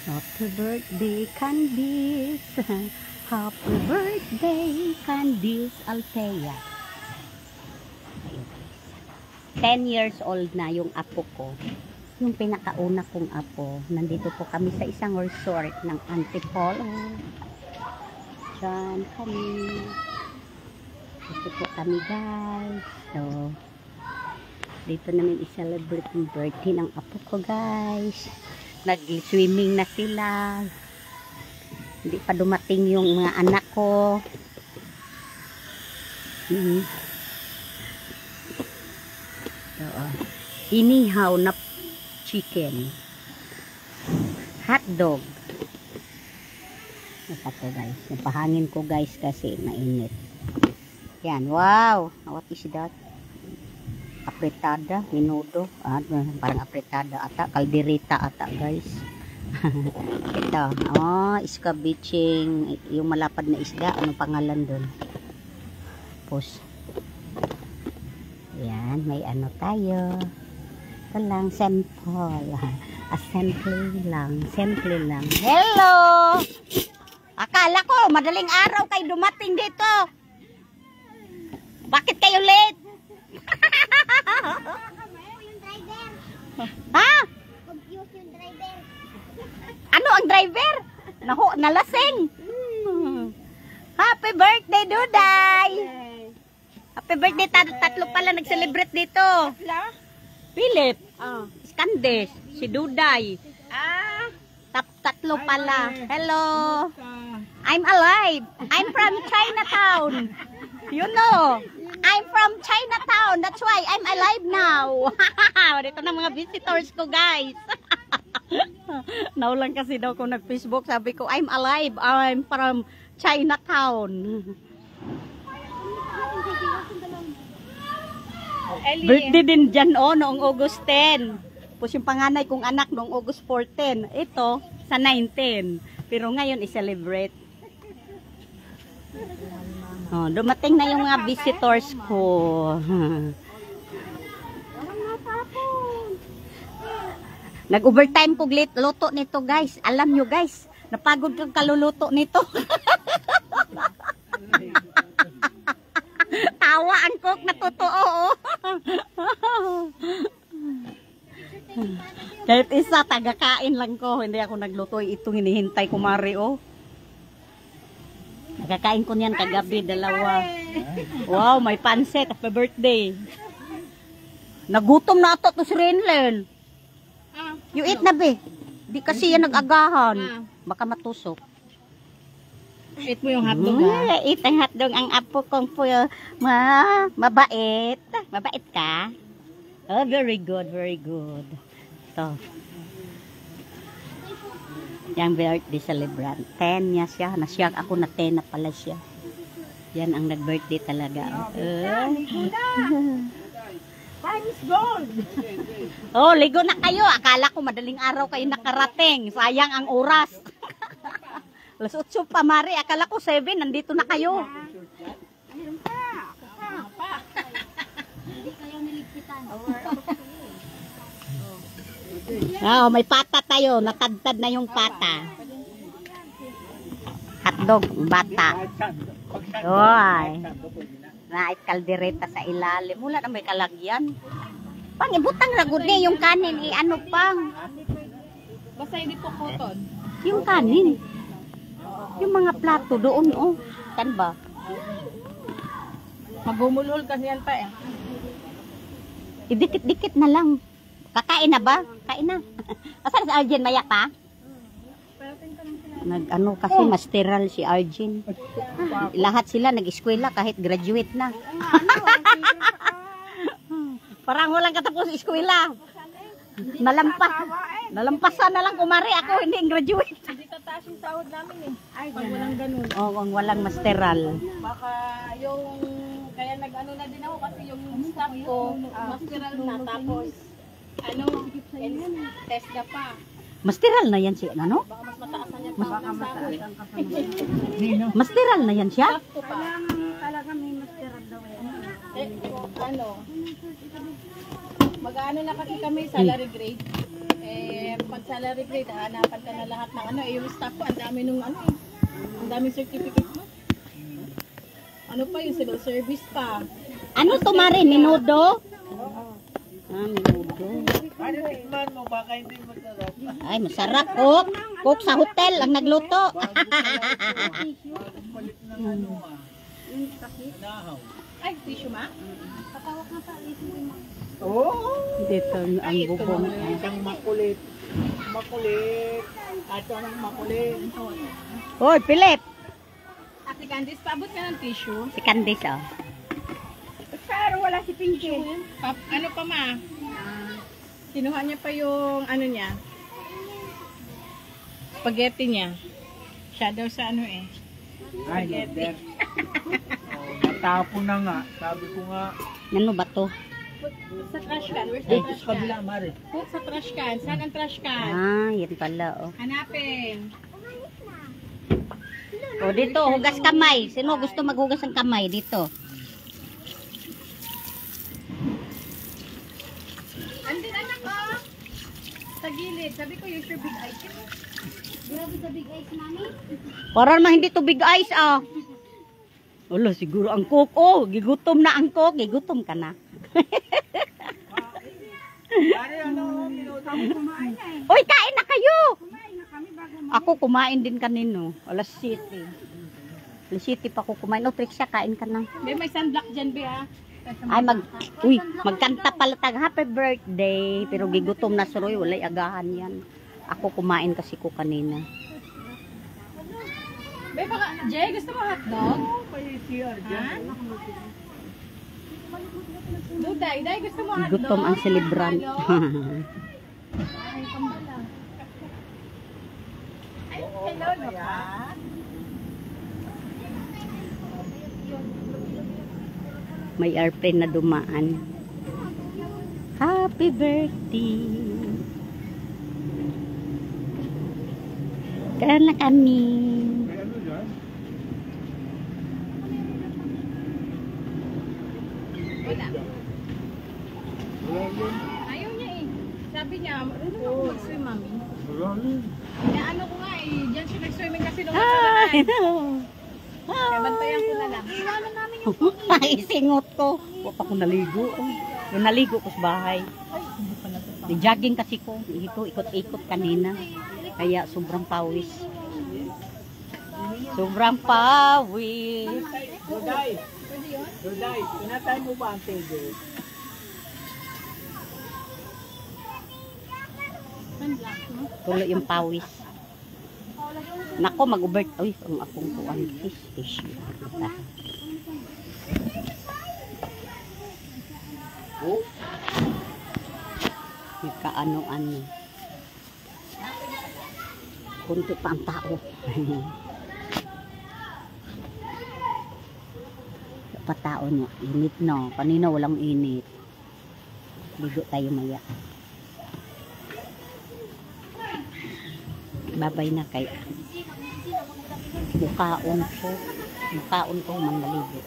Happy birthday, Candice. Happy birthday, Candice Althea. 10 years old na yung apo ko. Yung pinakauna kong apo. Nandito po kami sa isang resort ng Antipolo. Diyan kami. Dito po kami, guys. So, dito namin i-celebrate yung birthday ng apo ko, guys. Nag-swimming na sila. Hindi pa dumating yung mga anak ko. So, inihaw na chicken. Hotdog. Ito po, guys. Napahangin ko, guys, kasi mainit. Yan. Wow! What is that? Apretada, minudo, parang apretada ata, kaldereta ata, guys. Ito, iskabiching, yung malapad na isda, anong pangalan doon? Tapos, yan, may ano tayo. Ito lang, sample. Assembly lang, simple lang. Hello! Akala ko, madaling araw kayo dumating dito. Bakit kayo late? Yung driver. Ha? Confuse yung driver. Ano ang driver? Nalasing. Happy birthday, Duday. Happy birthday. Tatlo pala nag-celebrate dito. Philip. Candice. Si Duday. Tatlo pala. Hello. I'm alive. I'm from Chinatown. You know. I'm from Chinatown. That's why I'm alive now. Dito na mga visitors ko, guys. Naulang kasi daw ko nag-Facebook. Sabi ko, I'm alive. I'm from Chinatown. Birthday din dyan, noong August 10. Tapos yung panganay kong anak noong August 14. Ito, sa 19. Pero ngayon, i-celebrate. Dumating na yung mga visitors ko. Nag-overtime ko luto nito, guys. Alam nyo, guys, napagod kang kaluluto nito. Tawa ang cook na totoo. Kahit isa, taga-kain lang ko. Hindi ako nagluto. Itong hinihintay ko, Mari, Nakakain ko niyan kagabi, dalawa. Wow, may pansit. Happy birthday. Nagutom na ito to si Renlen. You eat na, be. Di kasi yan nag-agahan. Baka matusok. Eat mo yung hotdog, Eat ang hotdog. Ang apo kong po, mabait. Mabait ka? Oh, very good, very good. Ito. Yang birthday celebrant. 10 niya siya. Nasiyag ako na 10 na pala siya. Yan ang nag-birthday talaga. Time is gold. Ligo na kayo. Akala ko madaling araw kayo nakarating. Sayang ang oras. Alas 8 pa, Mari. Akala ko 7. Nandito na kayo. Hindi kayo niligpitan. May pata tayo. Natadtad na yung pata. Hotdog, bata. Oy. Nait kaldereta sa ilalim. Wala na may kalagyan. Pang ibutang ragod niya yung kanin. Ano pang? Basta hindi po cotton. Yung kanin. Yung mga plato doon, Kan ba? Magumulol kasi yan pa Idikit-dikit na lang. Kakain na ba? Kain na. Asan si Arjen? Maya pa? Nag-ano kasi masteral si Arjen. Lahat sila nag-eskwela kahit graduate na. Parang walang katapos eskwela. Nalampasan na lang kumari ako, hindi graduate. Hindi tataas yung sahod namin Ay, pag walang ganun. Ang walang masteral. Baka yung, kaya nag-ano na din ako kasi yung staff ko, masteral na tapos, test na pa. Masteral na yan siya, ano? Baka mas mataas na yan ang sahod. Masteral na yan siya? Staff ko pa. Talaga may masteral daw mag-ano na kasi kami salary grade. Pag salary grade, hanapan ka na lahat ng ano. Yung staff ko, ang dami nung ano eh. Ang dami certificate mo. Ano pa yung civil service pa. Ano to, Mari? Minudo? Ah, minudo. Ano tikman mo? Baka hindi masarap. Ay, masarap, Cook. Cook sa hotel ang nagluto. Palit ng ano ah. Nahaw. Ay, tissue ma? Oo. Dito ang bubong. Isang makulit. Makulit. At anong makulit. Hoy, Philip. Ate Candice, paabot ka ng tissue. Si Candice, oh. Pero wala si Pinky. Ano pa ma? Kinuha niya pa yung ano niya. Spaghetti niya. Siya daw sa ano eh. Ay, Lord. Natapon na nga. Sabi ko nga. Ano ba to? Sa trash can. Where's the Dito trash sa can? kabila, Mare. Put sa trash can. Saan ang trash can? Ah, yan pala, oh. Hanapin. O, dito, hugas kamay. Sino gusto maghugas ng kamay? Dito. Andin anak ko. Sa gilid. Sabi ko, use your big eyes. Grabe sa big eyes, mami. Para naman hindi to big eyes, ah. Wala, siguro ang Cook. Oh, gigutom na ang Cook. Gigutom ka na. Mare, ano? Minuto mo. Uy, kain na kayo! Ako kumain din kanino. Alas 7. Alas 7 pa ako kumain. O, Trixia, kain ka na. May sunblock dyan, be ha. Ay, magkanta pala tag happy birthday. Pero gigutom na suroy. Walay agahan yan. Ako kumain kasi ko kanina. Be, baka, Jay, gusto mo hotdog? Pa-CR dyan. Duday, Day, gusto mo hotdog? Gutom ang celebrant. Ay, hello, Loka. May airplane na dumaan. Happy birthday. Kaya na kami. May ano dyan? Wala. Wala yun. Ayaw niya eh. Sabi niya, marunong ako mag-swim, mami. Wala yun. Kaya ano ko nga eh, dyan siya nag-swimming kasi nung Ay, nakaraan. no. Kaya bantayan ko na lang. Iwanan namin yung Ay, singot ko. Huwag pa ko naligo. Yung naligo ko sa bahay. Di-jogging kasi ko. Ito, ikot-ikot kanina. Kaya sobrang pawis. Sobrang pawis. Duday. Duday. Pinatay mo ba ang table? Tuloy yung pawis. Nako, mag-ubert. Uy, ang akong kuwan. Fish. Oh? Kaano-ano. Kunti pa ang tao. Patao niya. Init no. Kanina walang init. Ligo tayo maya. Babay na kay mukaon ko. Mukaon ko man maligo.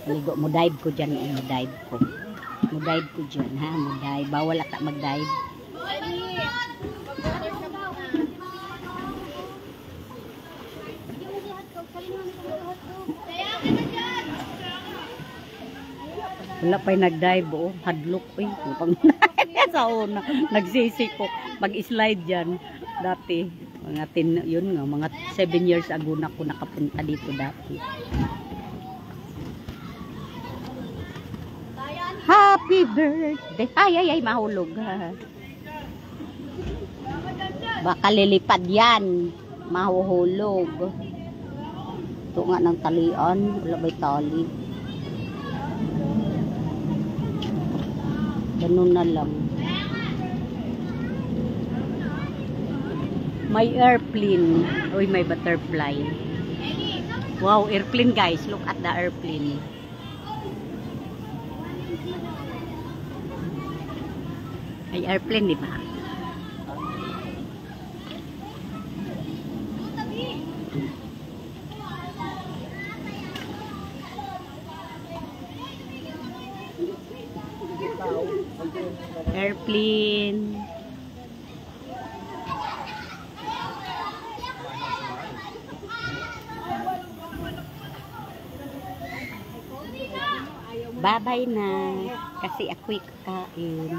Maligo. Mudive ko dyan. Mudive ko. Mudive ko dyan. Ha? Mudive. Bawal ata magdive. Wala pa'y nag-dive, oh. Hadlock, eh. Sa una, nagsisi ko. Mag-slide dyan. Dati, mga yun nga, mga 7 years ago na ako nakapunta dito dati. Happy birthday! Ay, mahulog. Ha. Baka lilipad yan. Mahuhulog. Ito nga ng talian. Wala ba'y tali? Ganun na lang. May airplane. Uy, may butterfly. Wow, airplane guys. Look at the airplane. May airplane, di ba? Airplane. Babay na. Kasi ako'y kakain.